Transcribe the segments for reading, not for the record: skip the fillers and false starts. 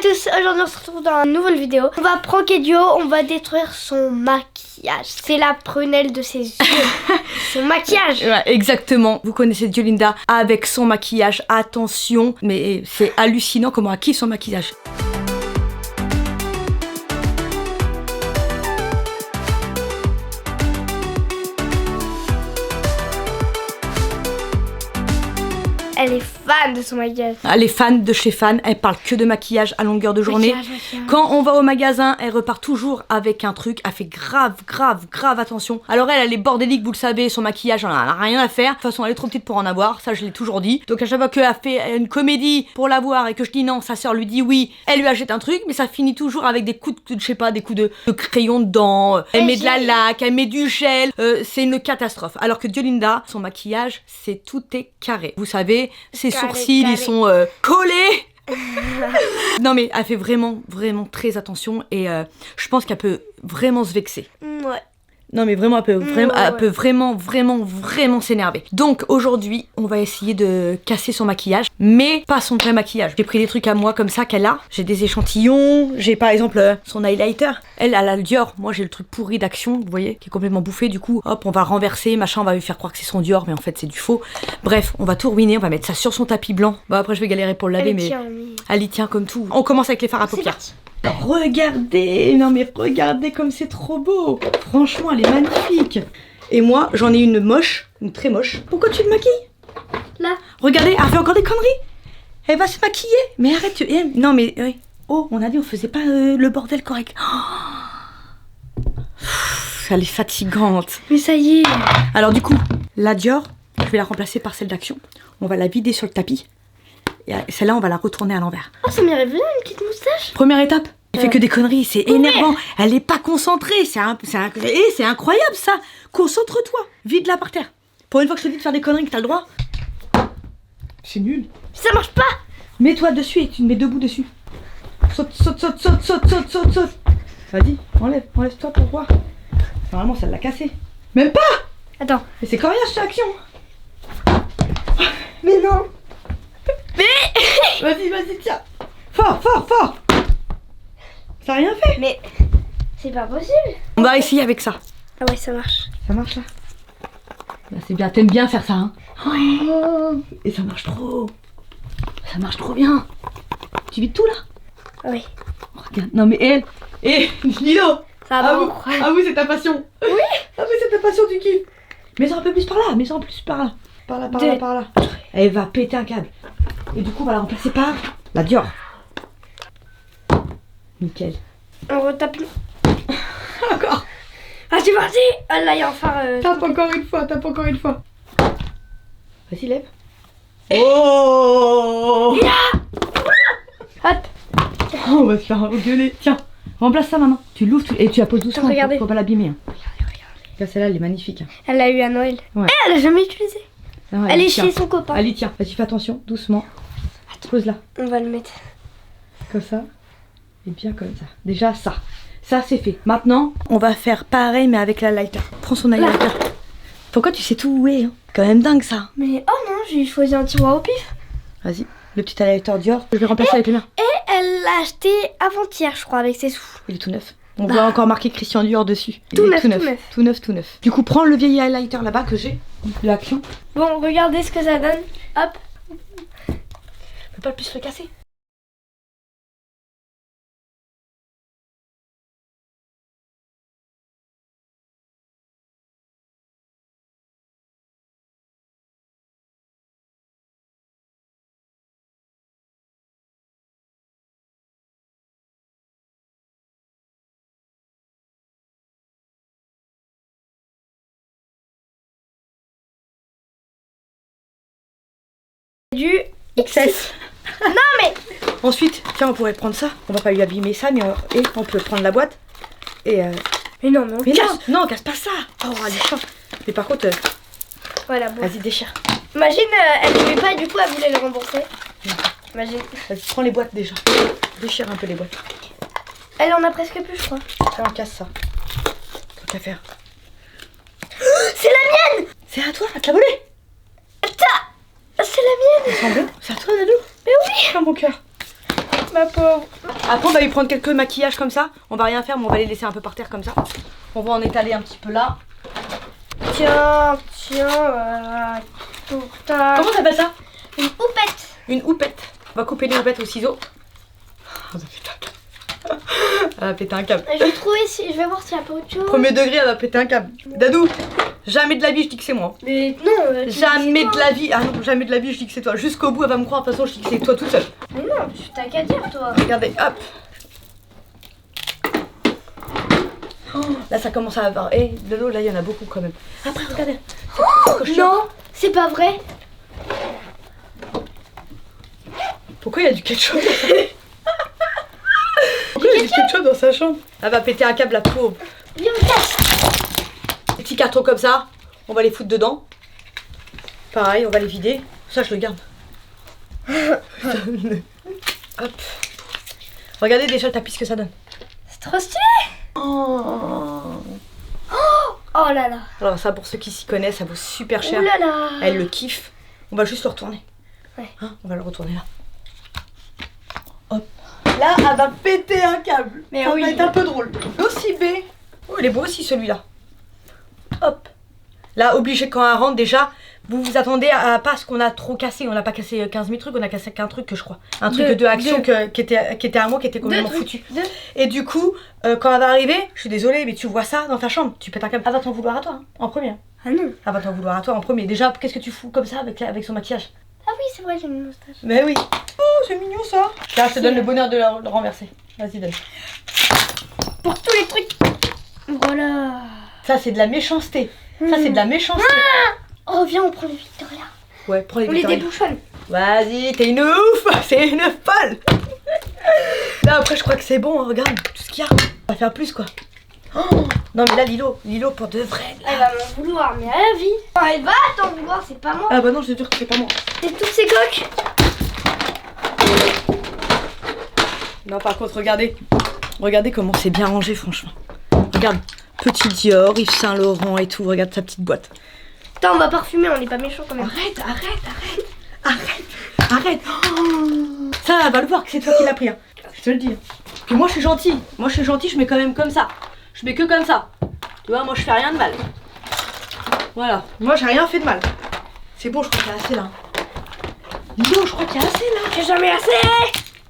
tous, aujourd'hui on se retrouve dans une nouvelle vidéo. On va pranker Dio, on va détruire son maquillage. C'est la prunelle de ses yeux. Son maquillage. Ouais, exactement, vous connaissez Diolinda avec son maquillage, attention, mais c'est hallucinant comment elle kiffe son maquillage. Elle est fan de son maquillage. Elle est fan de chez Fan, elle parle que de maquillage à longueur de journée. Maquillage. Quand on va au magasin, elle repart toujours avec un truc, elle fait grave attention. Alors elle est bordélique, vous le savez, son maquillage, elle en a rien à faire. De toute façon, elle est trop petite pour en avoir, ça je l'ai toujours dit. Donc à chaque fois qu'elle fait une comédie pour l'avoir et que je dis non, sa soeur lui dit oui, elle lui achète un truc, mais ça finit toujours avec des coups de, je sais pas, des coups de crayon dedans. Elle met de la laque, elle met du gel, c'est une catastrophe. Alors que Diolinda, son maquillage, c'est tout est carré. Vous savez, ses sourcils, ils sont collés. Non mais elle fait vraiment très attention et je pense qu'elle peut vraiment se vexer. Ouais. Non mais vraiment, elle peut vraiment s'énerver. Donc aujourd'hui, on va essayer de casser son maquillage, mais pas son vrai maquillage. J'ai pris des trucs à moi comme ça qu'elle a. J'ai des échantillons, j'ai par exemple son highlighter. Elle a le Dior, moi j'ai le truc pourri d'Action, vous voyez, qui est complètement bouffé. Du coup, hop, on va renverser, machin, on va lui faire croire que c'est son Dior, mais en fait c'est du faux. Bref, on va tout ruiner, on va mettre ça sur son tapis blanc. Bon après je vais galérer pour le laver, mais elle y tient comme tout. On commence avec les fards à paupières. Regardez, non mais regardez comme c'est trop beau. Franchement, elle est magnifique. Et moi, j'en ai une moche, une très moche. Pourquoi tu te maquilles? Là. Regardez, elle fait encore des conneries. Elle va se maquiller. Mais arrête, non mais... Oh, on a dit on faisait pas le bordel correct. Oh. Elle est fatigante. Mais ça y est. Alors du coup, la Dior, je vais la remplacer par celle d'Action. On va la vider sur le tapis. Et celle-là, on va la retourner à l'envers. Oh, ça m'est revenu une petite moustache. Première étape. Elle fait que des conneries, c'est énervant. Elle est pas concentrée, c'est incroyable ça. Concentre-toi, vide-la par terre. Pour une fois que je te dis de faire des conneries que t'as le droit. C'est nul. Ça marche pas. Mets-toi dessus et tu te mets debout dessus. Saute. Vas-y, enlève-toi pour voir. Normalement, ça l'a cassé. Même pas. Attends. Mais c'est coriace cette action. Mais non. Vas-y, tiens. Fort. Ça a rien fait. Mais c'est pas possible. On va essayer avec ça. Ah ouais, ça marche. Ça marche là? Bah, c'est bien, t'aimes bien faire ça, hein? Oh, et ça marche trop. Ça marche trop bien. Tu vides tout là? Oui. Regarde, non mais elle. Lilo. Ça va. Ah oui, c'est ta passion. Oui. Ah oui, c'est ta passion, tu kiffes. Mets-en un peu plus par là, Par là. Elle va péter un câble. Et du coup, on va la remplacer par la Dior. Nickel. On retape. Encore. Ah, c'est parti. Ah là, il y a enfin... Tape encore une fois. Vas-y, lève. Oh. Hop. Oh, on va se faire engueuler. Tiens, remplace ça maintenant. Tu l'ouvres et tu la poses doucement. Regardez. Faut pas l'abîmer. Hein. Regarde, celle-là, elle est magnifique. Hein. Elle l'a eu à Noël. Ouais. Et elle a jamais utilisé. Non, elle est chez son copain. Allez, tiens. Vas-y, fais attention, doucement. Pose-la. On va le mettre. Comme ça. Et bien comme ça. Déjà, ça c'est fait. Maintenant, on va faire pareil, mais avec la lighter. Prends son highlighter. Pourquoi tu sais tout où est, hein? Quand même dingue, ça. Mais oh non, j'ai choisi un tiroir au pif. Vas-y, le petit highlighter Dior. Je vais remplacer avec le mien. Et elle l'a acheté avant-hier, je crois, avec ses sous. Il est tout neuf. On voit encore marqué Christian Dior dessus. Tout neuf. Du coup, prends le vieil highlighter là-bas que j'ai. L'Action. Bon, regardez ce que ça donne. Hop. Je peux pas plus le casser. Du XS. Non mais. Ensuite, tiens, on pourrait prendre ça. On va pas lui abîmer ça, mais on peut prendre la boîte. Et Mais non, mais on casse. Non, casse pas ça. Oh, elle est chiante. Mais par contre, voilà, bon. vas-y, déchire. Imagine, elle voulait pas et du coup elle voulait le rembourser. Imagine. Vas-y, prends les boîtes déjà. Déchire un peu les boîtes. Elle en a presque plus, je crois. Tiens, on casse ça. Tant qu'à faire. C'est la mienne. C'est à toi, à te la voler. C'est la mienne. C'est à toi, Nadou. Mais oui. Dans mon cœur. Ma pauvre. Après, on va lui prendre quelques maquillages comme ça. On va rien faire, mais on va les laisser un peu par terre comme ça. On va en étaler un petit peu là. Tiens, voilà. Comment t'appelles ça? Une houppette. Une houppette. On va couper les houpettes au ciseau. Elle va péter un câble. Je vais trouver si. Je vais voir s'il y a pas autre chose. Premier degré, elle va péter un câble. Dadou, jamais de la vie je dis que c'est moi. Mais non, jamais de la vie. Ah non, jamais de la vie je dis que c'est toi. Jusqu'au bout, elle va me croire. De toute façon, je dis que c'est toi toute seule. Mais non, t'as qu'à dire toi. Regardez, hop. Oh, là, ça commence à avoir. Eh, de l'eau, là, il y en a beaucoup quand même. Après, regardez. Non, c'est pas vrai. Pourquoi il y a du ketchup? Pourquoi il y a du ketchup dans sa chambre? Elle va péter un câble, la pauvre. Viens, on casse. Des petits cartons comme ça, on va les foutre dedans. Pareil, on va les vider. Ça, je le garde. Hop. Regardez déjà le tapis ce que ça donne. C'est trop stylé. Oh. Oh là là. Alors ça, pour ceux qui s'y connaissent, ça vaut super cher. Oh là là. Elle le kiffe. On va juste le retourner. Ouais. Hein, on va le retourner là. Hop. Là, elle va péter un câble. Mais ça oui. va être un peu drôle. Aussi B. Oh, il est beau aussi celui-là. Hop. Là, obligé quand elle rentre déjà, vous vous attendez à pas ce qu'on a trop cassé. On n'a pas cassé 15 000 trucs, on a cassé qu'un truc que je crois. Un truc de action qui était à moi, qui était complètement foutu. Et du coup, quand elle va arriver, je suis désolée, mais tu vois ça dans ta chambre, tu pètes un câble. Elle va t'en vouloir à toi, hein, en premier. Ah non. Elle va t'en vouloir à toi en premier. Déjà, qu'est-ce que tu fous comme ça avec son maquillage? Ah oui, c'est vrai, j'ai une moustache. Mais oui. Oh, c'est mignon ça. Là, je te donne le bonheur de le renverser. Vas-y, donne. Pour tous les trucs. Voilà. Ça, c'est de la méchanceté. Ça, c'est de la méchanceté. Oh, viens, on prend les Victoria. Ouais, prends les On les Victoria. débouchonne. Vas-y, t'es une ouf. C'est une folle. Là, après, je crois que c'est bon. Hein, regarde tout ce qu'il y a. On va faire plus, quoi. Oh, non, mais là, Lilo pour de vrai. Là. Elle va m'en vouloir, mais à la vie. Oh, elle va t'en vouloir, c'est pas moi. Ah bah non, je te jure que c'est pas moi. C'est toutes ces coques. Non, par contre, regardez. Regardez comment c'est bien rangé, franchement. Regarde, petit Dior, Yves Saint Laurent et tout. Regarde sa petite boîte. Putain, on va parfumer, on n'est pas méchants quand même. Arrête. Oh. Ça, elle va le voir que c'est toi qui l'as pris. Hein. Je te le dis. Puis moi, je suis gentille. Je mets quand même comme ça. Je mets que comme ça. Tu vois, moi, je fais rien de mal. Voilà. Moi, j'ai rien fait de mal. C'est bon, je crois qu'il y a assez là. Non, je crois qu'il y a assez là. J'ai jamais assez.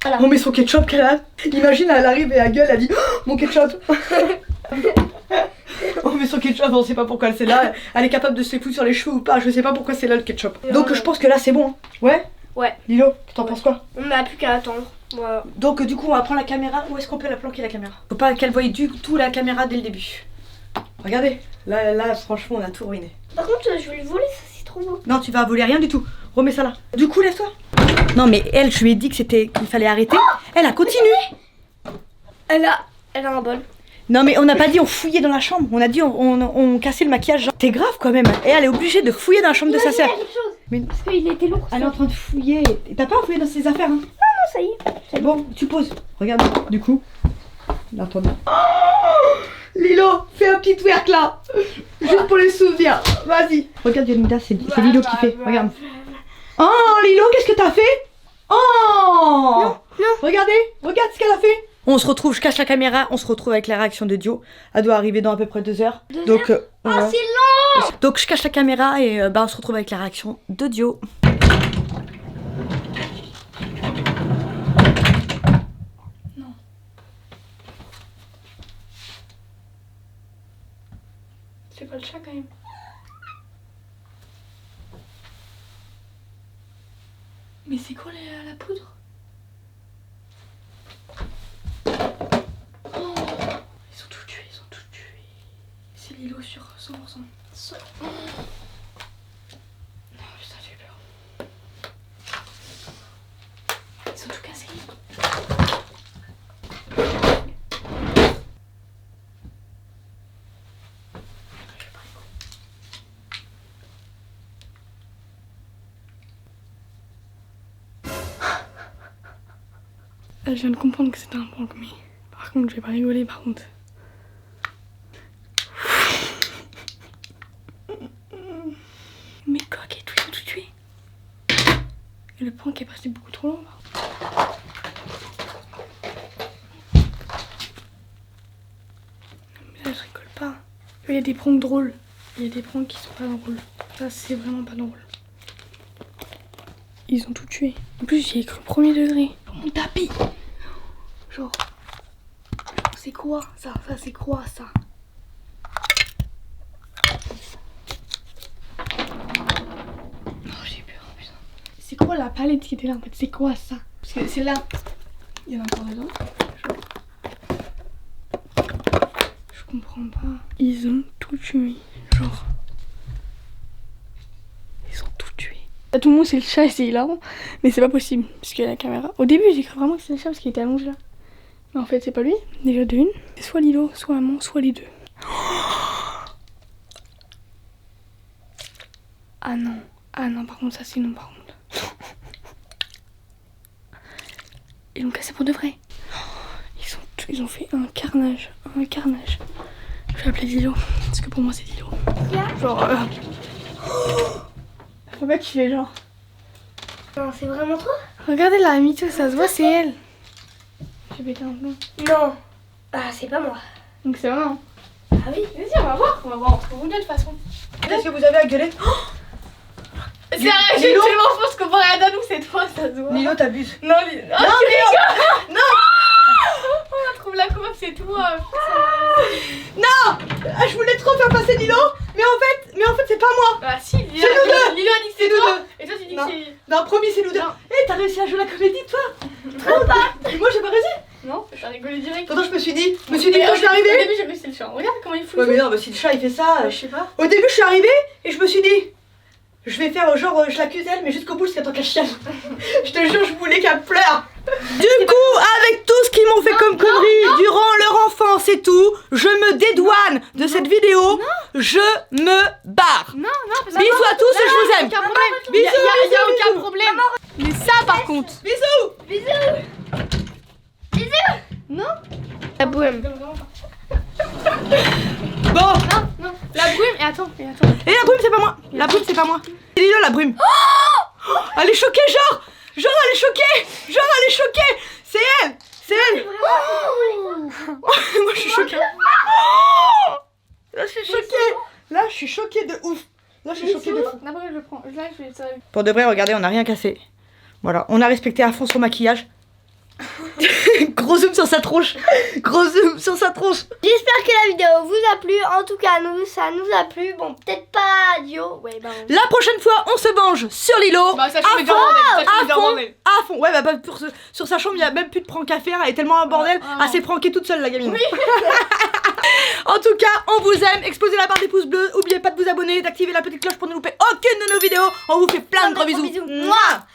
Voilà. On met son ketchup qu'elle a. Imagine, elle arrive et elle gueule, elle dit oh, mon ketchup. On met son ketchup, on sait pas pourquoi c'est là. Elle est capable de se les foutre sur les cheveux ou pas. Je sais pas pourquoi c'est là le ketchup. Donc je pense que là c'est bon. Ouais. Ouais. Lilo, t'en penses quoi? On n'a plus qu'à attendre. Voilà. Donc du coup on va prendre la caméra. Où est-ce qu'on peut la planquer la caméra? Faut pas qu'elle voie du tout la caméra dès le début. Regardez. Là franchement on a tout ruiné. Par contre, je vais lui voler, ça c'est trop beau. Non, tu vas voler rien du tout. Remets ça là. Du coup, lève-toi. Non, mais elle, je lui ai dit que qu'il fallait arrêter. Elle a continué. Elle a un bol. Non, mais on n'a pas dit on fouillait dans la chambre. On a dit on cassait le maquillage. Genre. T'es grave quand même. Et elle est obligée de fouiller dans la chambre de sa sœur. Mais parce qu'il était lourd. Elle est en train de fouiller. T'as pas fouillé dans ses affaires, hein? Non, ça y est. C'est bon, tu poses. Regarde, du coup. Là, attendez. Lilo, fais un petit twerk là. Juste pour les souvenirs. Vas-y. Regarde, Yolanda, c'est Lilo qui fait. Regarde. Oh, Lilo, qu'est-ce que t'as fait? Oh Non. Regardez, regarde ce qu'elle a fait. On se retrouve, je cache la caméra, on se retrouve avec la réaction de Dio. Elle doit arriver dans à peu près 2 heures. Donc, c'est long. Donc je cache la caméra et on se retrouve avec la réaction de Dio. Non. C'est pas le chat quand même. Mais c'est quoi la poudre? Oh, ils ont tout tué, C'est Lilo sur 100%. Oh. Non, putain, j'ai peur. Ils ont tout cassé. Je viens de comprendre que c'était un prank, mais par contre, je vais pas rigoler par contre. Mes coques et tout, ils ont tout tué. Et le prank est passé beaucoup trop long. Il y a des pranks drôles. Il y a des pranks qui sont pas drôles. Ça, c'est vraiment pas drôle. Ils ont tout tué. En plus, j'ai écrit premier degré. Sur mon tapis. Genre, c'est quoi ça? Ça, c'est quoi ça? Oh, j'ai peur, putain. C'est quoi la palette qui était là en fait? C'est quoi ça? Parce que c'est là. Il y en a encore dedans. Je comprends pas. Ils ont tout tué. Genre. Ils ont tout tué. À tout le monde, c'est le chat et c'est hilarant. Mais c'est pas possible. Parce que la caméra. Au début, j'ai cru vraiment que c'était le chat parce qu'il était allongé là. Mais en fait, c'est pas lui. Déjà de une. C'est soit Lilo, soit maman, soit les deux. Ah non. Ah non, par contre, ça c'est non, par contre. Ils l'ont cassé pour de vrai. Ils ont fait un carnage. Un carnage. Je vais appeler Lilo. Parce que pour moi, c'est Lilo. Genre. Le mec, il est genre. Non, c'est vraiment toi? Regardez la mytho, ça se voit, c'est elle. J'ai pété un plomb. Non. Ah, c'est pas moi. Donc c'est vrai, hein. Ah oui. Vas-y, on va voir. On va voir entre vous deux de toute façon. Qu'est-ce que vous avez à gueuler? C'est vrai, j'ai tellement fausse comparé à nous cette fois, ça se voit. Lilo, t'abuses. Non, Lilo. Oh, Non, Lilo. Non. On trouve la couve, c'est toi. Non. Je voulais trop faire passer Lilo, mais en fait, c'est pas moi. Bah si, Lilo, C'est nous deux. Lilo a dit que c'est C'est nous toi. deux. Et toi, tu dis Non. que c'est. Non, promis, c'est nous deux. Non. Eh, t'as réussi à jouer la comédie, toi? Trop pas. Et moi, j'ai pas réussi. Non, t'as rigolé direct. Pourtant, je me suis dit quand je suis Au arrivée. début, j'ai vu c'est le chat. Regarde comment il fout. Ouais, mais non, si le chat il fait ça. Je sais pas. Au début, je suis arrivée et je me suis dit, je vais faire genre, je l'accuse elle, mais jusqu'au bout, jusqu'à tant qu'elle chiale. Je te jure, je voulais qu'elle pleure. Du coup, avec tout ce qu'ils m'ont fait comme conneries durant leur enfance et tout, je me dédouane de cette vidéo. Je me barre. Non, parce que. Bisous à tous et je vous aime. Aucun problème. Bisous, Y a bisous, aucun bisous. problème. Mais ça, par contre. Bisous. La bohème. Bon, Non. La brume. Et attends. et la brume, c'est pas moi. La brume, c'est pas moi. C'est Lilo, la brume. Elle est choquée, genre elle est choquée. Elle est choquée. C'est elle. Moi, je suis choquée. Là, je suis choquée de ouf. D'abord, je le prends. Là, je vais. Ça va. Pour de vrai, regardez, on n'a rien cassé. Voilà, on a respecté à fond son maquillage. Gros zoom sur sa tronche. J'espère que la vidéo vous a plu. En tout cas, nous, ça nous a plu. Bon, peut-être pas Dio. Ouais, bah. La prochaine fois, on se venge sur Lilo. Bah, ça, à je mets dans fond, le bordel. à fond. Ouais, bah, sur sa chambre, il n'y a même plus de prank à faire. Elle est tellement un bordel. Ah. Elle s'est pranké toute seule, la gamine. Oui. En tout cas, on vous aime. Explosez la barre des pouces bleus. N'oubliez pas de vous abonner, d'activer la petite cloche pour ne louper aucune de nos vidéos. On vous fait plein de gros bisous. bisous. Mouah.